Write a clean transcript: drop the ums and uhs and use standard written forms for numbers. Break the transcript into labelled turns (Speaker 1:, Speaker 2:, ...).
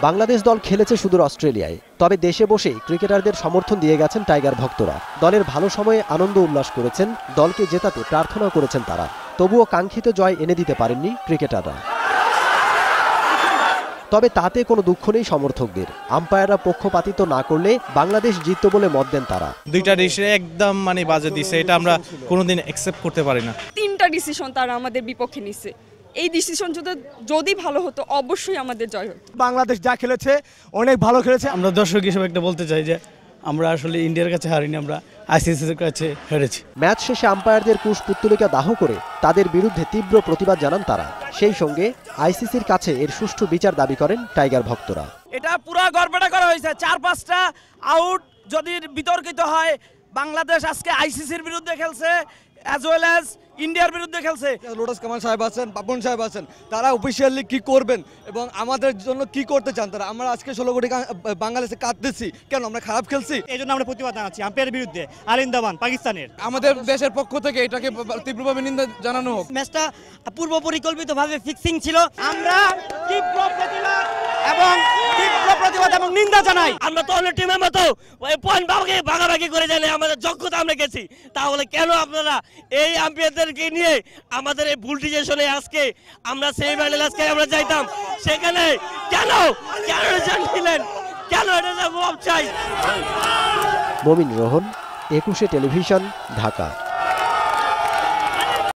Speaker 1: বাংলাদেশ দল খেলেছে সুদূর অস্ট্রেলিয়ায়, তবে দেশে বসেই ক্রিকেটারদের সমর্থন দিয়ে গেছেন টাইগার ভক্তরা। দলের ভালো সময়ে আনন্দ উল্লাস করেছেন, দলকে জেতাতে প্রার্থনা করেছেন তারা। তবুও কাঙ্ক্ষিত জয় এনে দিতে পারেননি ক্রিকেটাররা। তবে তাতে কোনো দুঃখ নেই সমর্থকদের। আম্পায়াররা পক্ষপাতিত্ব না করলে বাংলাদেশ জিতত বলে মত দেন তারা।
Speaker 2: দুইটা ডিসিশন একদম বাজে দিছে, এটা আমরা কোনোদিন অ্যাকসেপ্ট করতে পারি না।
Speaker 3: তিনটা ডিসিশন তারা আমাদের বিপক্ষে নিছে। এই ডিসিশন যদি ভালো হতো অবশ্যই আমাদের জয় হতো।
Speaker 4: বাংলাদেশ যা খেলেছে অনেক ভালো খেলেছে।
Speaker 5: আমরা দর্শক হিসেবে একটা বলতে চাই যে আমরা আসলে ইন্ডিয়ার কাছে হারিনি, আমরা আইসিসির কাছে হেরেছি।
Speaker 1: ম্যাচ শেষে আম্পায়ারদের কুশপুত্তলিকা দাহ করে তাদের বিরুদ্ধে তীব্র প্রতিবাদ জানান তারা। সেই সঙ্গে আইসিসির কাছে এর সুষ্ঠু বিচার দাবি করেন টাইগার ভক্তরা।
Speaker 6: এটা পুরো গড়বড় করা হয়েছে। 4-5টা আউট যদি বিতর্কিত হয়, বাংলাদেশ আজকে আইসিসির বিরুদ্ধে খেলছে অ্যাজ ওয়েল অ্যাজ ইন্ডিয়ার বিরুদ্ধে খেলছে।
Speaker 4: লোটাস কামাল সাহেব আছেন, পাপন সাহেব আছেন, তারা অফিসিয়ালি কি করবেন এবং আমাদের জন্য কি করতে চান তারা। আমরা আজকে 16 কোটি বাংলাদেশে কাঁদতেছি কেন? আমরা খারাপ খেলছি,
Speaker 7: এই জন্য আমরা প্রতিবাদ জানাচ্ছি আম্পায়ারের বিরুদ্ধে। আলিন্দামান পাকিস্তানের,
Speaker 4: আমাদের দেশের পক্ষ থেকে এটাকে তীব্রভাবে নিন্দা জানানো হোক।
Speaker 7: ম্যাচটা পূর্ব পরিকল্পিতভাবে ফিক্সিং ছিল। আমরা তীব্র প্রতিবাদ এবং নিন্দা জানাই।
Speaker 6: আমরা তো অন্য টিমের মতো পয়েন্ট ভাগাভাগি করে জানি, আমাদের যোগ্যতা আমরা গেছি। তাহলে কেন আপনারা এই আম্পায়ারদেরকে নিয়ে আমাদের এই ভুল ডিসিশনে আজকে আমরা সেমিফাইনাল আজকে আমরা যাইতাম, সেখানে কেন নিলেন? কেন এটা জবাব চাই।
Speaker 1: মমিন রোহন, 21 টেলিভিশন, ঢাকা।